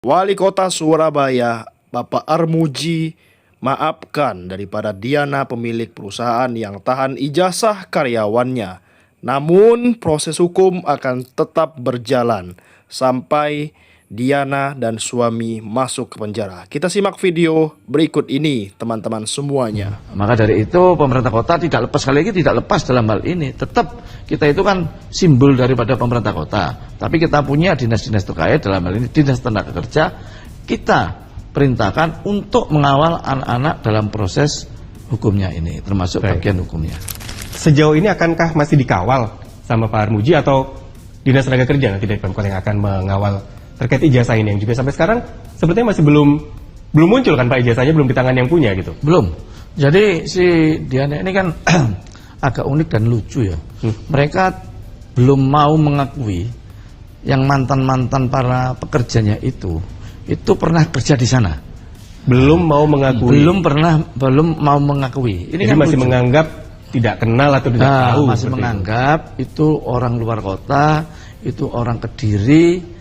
Wali Kota Surabaya, Bapak Armuji, maafkan daripada Diana pemilik perusahaan yang tahan ijazah karyawannya. Namun proses hukum akan tetap berjalan sampai Diana dan suami masuk ke penjara. Kita simak video berikut ini teman-teman semuanya. Maka dari itu pemerintah kota tidak lepas, sekali lagi tidak lepas dalam hal ini. Tetap kita itu kan simbol daripada pemerintah kota. Tapi kita punya dinas-dinas terkait, dalam hal ini dinas tenaga kerja. Kita perintahkan untuk mengawal anak-anak dalam proses hukumnya ini, termasuk bagian hukumnya. Sejauh ini akankah masih dikawal sama Pak Armuji atau dinas tenaga kerja nanti dari Pemkot yang akan mengawal terkait ijazah ini, yang juga sampai sekarang sepertinya masih belum muncul kan Pak, ijazahnya belum di tangan yang punya gitu? Belum. Jadi si Diana ini kan agak unik dan lucu ya. Mereka belum mau mengakui yang mantan-mantan para pekerjanya itu pernah kerja di sana. Belum mau mengakui. Belum mau mengakui. Ini jadi kan masih lucu. Menganggap tidak kenal atau tidak tahu. Masih menganggap itu orang luar kota, itu orang Kediri,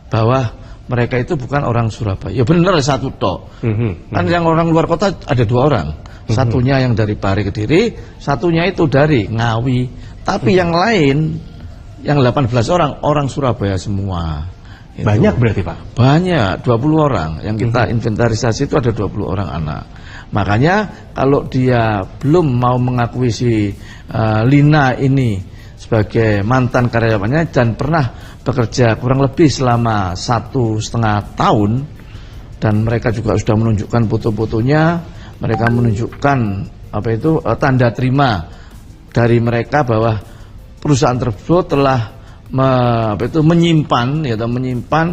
bahwa mereka itu bukan orang Surabaya. Ya benar satu tok. Kan yang orang luar kota ada 2 orang. Satunya yang dari Pare Kediri, satunya itu dari Ngawi. Tapi yang lain, yang 18 orang Surabaya semua. Itu. Banyak berarti Pak? Banyak, 20 orang. Yang kita inventarisasi itu ada 20 orang anak. Makanya kalau dia belum mau mengakui si Lina ini sebagai mantan karyawannya dan pernah bekerja kurang lebih selama 1,5 tahun, dan mereka juga sudah menunjukkan foto-fotonya, mereka menunjukkan tanda terima dari mereka bahwa perusahaan tersebut telah menyimpan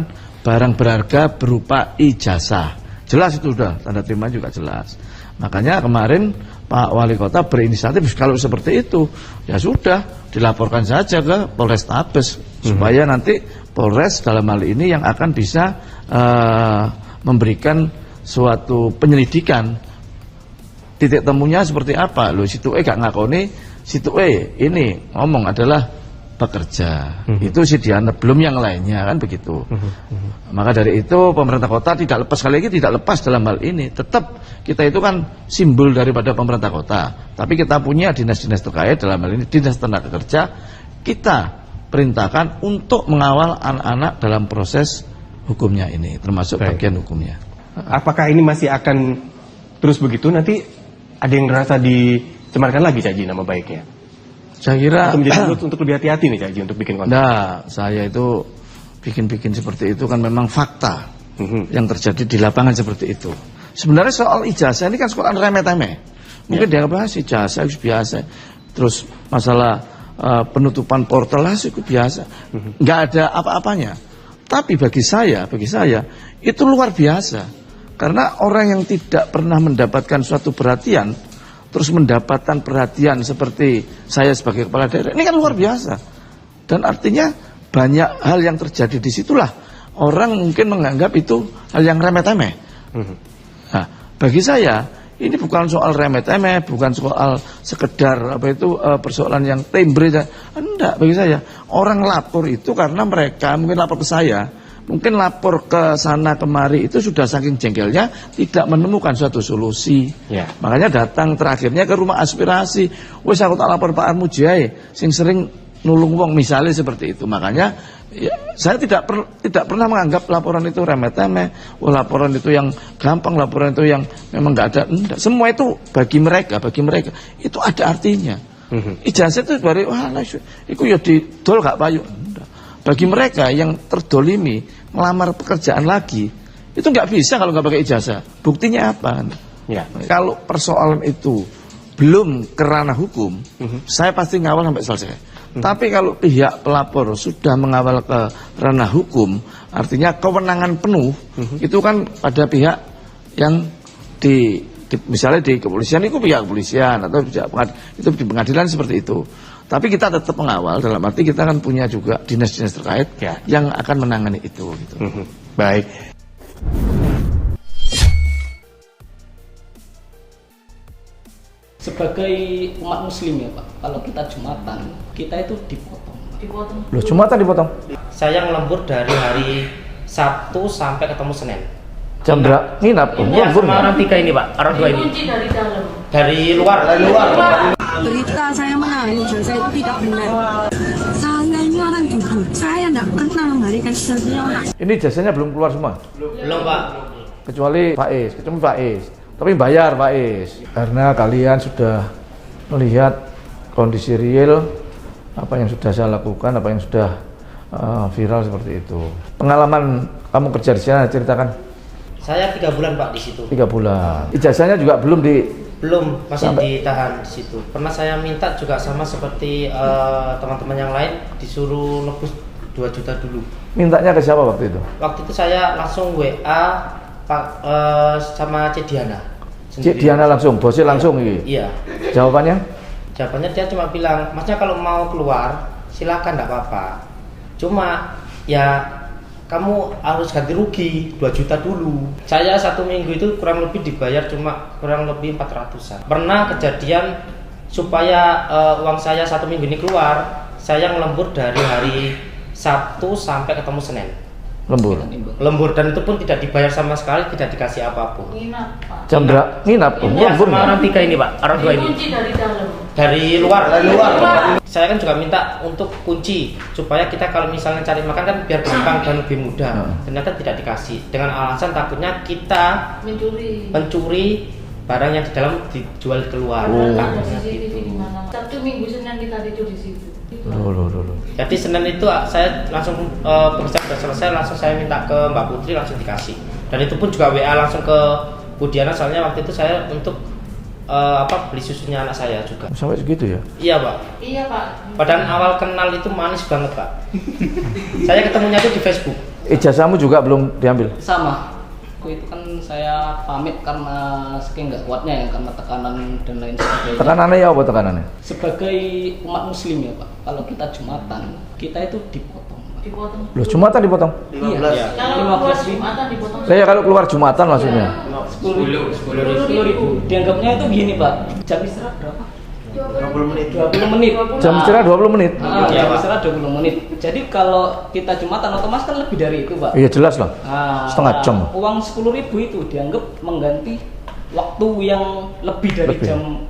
barang berharga berupa ijazah. Jelas itu sudah, tanda terima juga jelas. Makanya kemarin Pak Wali Kota berinisiatif, kalau seperti itu ya sudah dilaporkan saja ke Polrestabes supaya nanti Polres dalam hal ini yang akan bisa memberikan suatu penyelidikan. Titik temunya seperti apa? Loh, situ gak ngakoni, situ ini ngomong adalah pekerja. Itu si Diana, belum yang lainnya kan begitu. Maka dari itu pemerintah kota tidak lepas, sekali lagi tidak lepas dalam hal ini. Tetap kita itu kan simbol daripada pemerintah kota. Tapi kita punya dinas-dinas terkait, dalam hal ini dinas tenaga kerja. Kita perintahkan untuk mengawal anak-anak dalam proses hukumnya ini, termasuk bagian hukumnya. Apakah ini masih akan terus begitu? Nanti ada yang merasa dicemarkan lagi Cak Ji nama baiknya? Saya kira atau menjadi untuk lebih hati-hati nih Cak Ji untuk bikin konten. Nah, saya itu bikin seperti itu kan memang fakta yang terjadi di lapangan seperti itu. Sebenarnya soal ijazah ini kan sekolah remeh-temeh. Mungkin dia bahas ijazah itu biasa. Terus masalah penutupan portal itu biasa. Nggak ada apa-apanya. Tapi bagi saya itu luar biasa. Karena orang yang tidak pernah mendapatkan suatu perhatian terus mendapatkan perhatian seperti saya sebagai kepala daerah, ini kan luar biasa. Dan artinya banyak hal yang terjadi di situlah orang mungkin menganggap itu hal yang remeh-temeh. Nah, bagi saya ini bukan soal remeh-temeh, bukan soal sekedar persoalan yang tembre. Enggak, bagi saya orang lapor itu karena mereka mungkin lapor ke saya, mungkin lapor ke sana kemari itu sudah saking jengkelnya tidak menemukan suatu solusi. Makanya datang terakhirnya ke rumah aspirasi. Wes aku tak lapor Pak Armuji sing sering nulung wong, misalnya seperti itu. Makanya ya, saya tidak pernah menganggap laporan itu remeh-temeh. Laporan itu yang gampang, laporan itu yang memang nggak ada. Enggak. Semua itu bagi mereka itu ada artinya. Ijazah itu dari itu ya didol gak payu. Bagi mereka yang terdolimi melamar pekerjaan lagi, itu nggak bisa kalau nggak pakai ijazah. Buktinya apa? Kalau persoalan itu belum ke ranah hukum, saya pasti ngawal sampai selesai. Tapi kalau pihak pelapor sudah mengawal ke ranah hukum, artinya kewenangan penuh itu kan pada pihak yang misalnya di kepolisian, itu pihak kepolisian atau itu di pengadilan seperti itu. Tapi kita tetap mengawal, dalam arti kita kan punya juga dinas-dinas terkait yang akan menangani itu. Gitu. Baik. Sebagai umat muslim ya Pak, kalau kita Jumatan, kita itu dipotong. Loh, Jumatan dipotong? Saya ngelembur dari hari Sabtu sampai ketemu Senin. Jam berapa? Nginap? Iya, sama orang 3 ini Pak, orang 2 ini. Kunci dari dalam. Dari luar. Berita saya mengenai ijazah itu tidak benar. Saya ini orang jujur. Saya tidak kenal memberikan sesuatu. Ini jasanya belum keluar semua? Belum Pak. Kecuali Faiz, tapi bayar Faiz. Karena kalian sudah melihat kondisi real apa yang sudah saya lakukan, apa yang sudah viral seperti itu. Pengalaman kamu kerja di sana, ceritakan. Saya 3 bulan Pak di situ. 3 bulan. Ijazahnya juga belum Masih ditahan di situ. Pernah saya minta juga sama seperti teman-teman yang lain disuruh nebus 2 juta dulu. Mintanya ke siapa waktu itu? Waktu itu saya langsung WA sama Cik Diana. Cik Diana langsung, bosnya langsung ini. Iya. Jawabannya? Jawabannya dia cuma bilang, "Masnya kalau mau keluar silakan, enggak apa-apa. Cuma ya kamu harus ganti rugi 2 juta dulu." Saya 1 minggu itu kurang lebih dibayar cuma kurang lebih 400-an. Pernah kejadian supaya uang saya 1 minggu ini keluar, saya ngelembur dari hari Sabtu sampai ketemu Senin. Lembur, dan itu pun tidak dibayar sama sekali, tidak dikasih apapun. Nginap Pak. Jam berapa? Nginap? Iya, sama orang 3 ini Pak, orang 2 ini. Kunci dari dalam. Dari luar. Saya kan juga minta untuk kunci supaya kita kalau misalnya cari makan kan biar gampang dan lebih mudah. Ternyata tidak dikasih dengan alasan takutnya kita mencuri barang yang di dalam dijual keluar. Ada CCTV di mana? Sabtu Minggu Senin kita tidur di situ. Loh. Jadi Senin itu saya langsung pekerjaan sudah selesai, langsung saya minta ke Mbak Putri langsung dikasih. Dan itu pun juga WA langsung ke Bu Diana, soalnya waktu itu saya untuk beli susunya anak saya juga. Sampai segitu ya? Iya Pak. Iya Pak. Padahal awal kenal itu manis banget Pak. Saya ketemunya itu di Facebook. Ijazahmu juga belum diambil? Sama. Itu kan saya pamit karena saking nggak kuatnya ya, karena tekanan dan lain sebagainya. Tekanannya ya apa tekanannya? Sebagai umat muslim ya Pak, kalau kita Jumatan, kita itu dipotong. Dipotong. Loh, Jumatan dipotong? Iya. Kalau keluar Jumatan dipotong. Ya kalau keluar Jumatan maksudnya? 10.000. Dianggapnya itu gini Pak, jam istirahat berapa? 20 menit. Jam istirahat 20 menit? Jam istirahat 20 menit. Jadi kalau kita Jumatan otomatis kan lebih dari itu Pak. Iya jelas lah, setengah jam. Uang 10.000 itu dianggap mengganti waktu yang lebih dari jam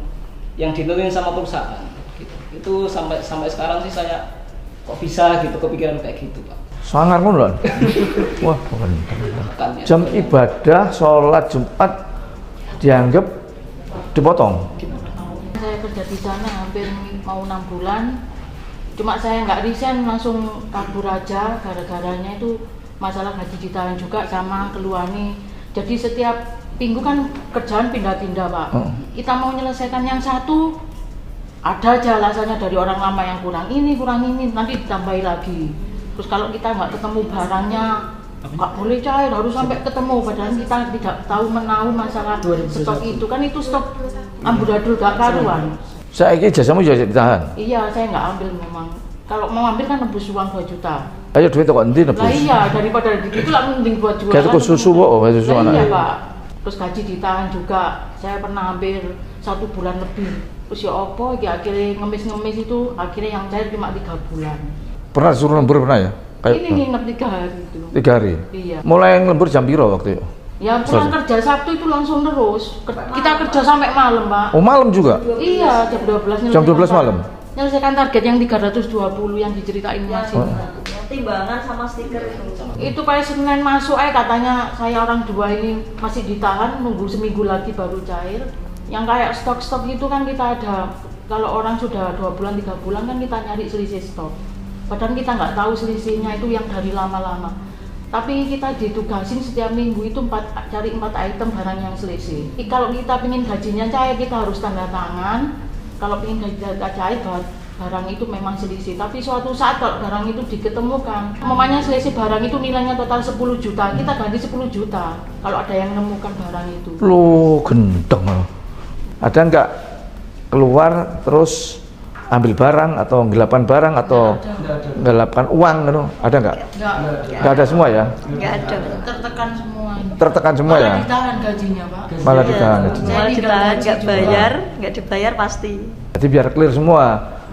yang ditentuin sama perusahaan. Gitu. Itu sampai sekarang sih saya kok bisa gitu kepikiran kayak gitu Pak. Sangar ngono lho. Wah, bukan. Jam ibadah sholat Jumat dianggap dipotong. Saya kerja di sana hampir mau 6 bulan. Cuma saya nggak resign, langsung kabur aja. Gara-garanya itu masalah gaji ditahan juga sama keluarnya. Jadi setiap minggu kan kerjaan pindah-pindah Pak. Kita mau menyelesaikan yang satu, ada aja alasannya dari orang lama yang kurang ini, nanti ditambahi lagi. Terus kalau kita nggak ketemu barangnya, nggak boleh cair, harus sampai ketemu. Padahal kita tidak tahu menahu masalah stok itu, kan itu stok amburadul gak karuan. Saya ini ijazahmu juga ditahan? Iya, saya nggak ambil memang. Kalau mau ambil kan nebus uang 2 juta. Ayo duit kok nanti nebus? Lah iya, daripada itu lah mending buat jualan. Kayak susu kok, susu Iya anak. Pak. Terus gaji ditahan juga. Saya pernah hampir 1 bulan lebih. Terus ya opo, ya akhirnya ngemis itu akhirnya yang cair cuma 3 bulan. Pernah disuruh lembur pernah ya? Ini nginep 3 hari itu. 3 hari? Iya. Mulai lembur jam piro waktu itu? Ya pulang kerja Sabtu itu langsung terus. Kita kerja sampai malam Pak. Oh malam juga? Iya, jam 12. Jam 12 malam? Nyelesaikan target yang 320 yang diceritain masih. Timbangan sama stiker itu. Itu kayak Senin masuk katanya saya orang 2 ini masih ditahan nunggu seminggu lagi baru cair. Yang kayak stok-stok itu kan kita ada, kalau orang sudah 2 bulan 3 bulan kan kita nyari selisih stok. Padahal kita nggak tahu selisihnya itu yang dari lama-lama. Tapi kita ditugasin setiap minggu itu cari 4 item barang yang selisih. Kalau kita ingin gajinya cair kita harus tanda tangan. Kalau ingin gajinya cair barang itu memang selisih. Tapi suatu saat kalau barang itu diketemukan, umpamanya selisih barang itu nilainya total 10 juta, kita ganti 10 juta. Kalau ada yang menemukan barang itu. Loh, gendeng. Ada nggak keluar terus ambil barang atau ngelapan barang atau ngelapan uang gitu? Ada nggak? Nggak ada semua ya? Nggak ada. Tertekan semua. Tertekan semua ya? Malah ditahan gajinya Pak. Malah ditahan gajinya. Malah ditahan, nggak dibayar pasti. Jadi biar clear semua.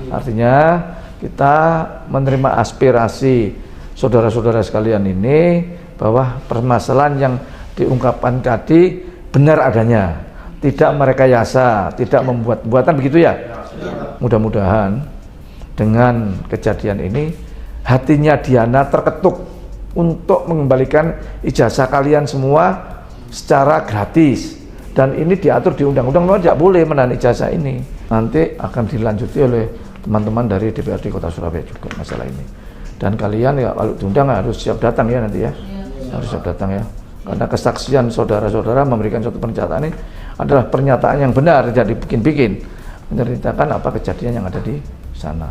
Artinya kita menerima aspirasi saudara-saudara sekalian ini bahwa permasalahan yang diungkapkan tadi benar adanya, tidak merekayasa, tidak membuat-buatan, begitu ya. Mudah-mudahan dengan kejadian ini hatinya Diana terketuk untuk mengembalikan ijazah kalian semua secara gratis, dan ini diatur di undang-undang bahwa tidak boleh menahan ijazah ini. Nanti akan dilanjuti oleh teman-teman dari DPRD Kota Surabaya juga masalah ini. Dan kalian ya kalau diundang harus siap datang ya nanti ya, harus siap datang ya, karena kesaksian saudara-saudara memberikan suatu pernyataan ini adalah pernyataan yang benar, jadi bikin-bikin menceritakan apa kejadian yang ada di sana.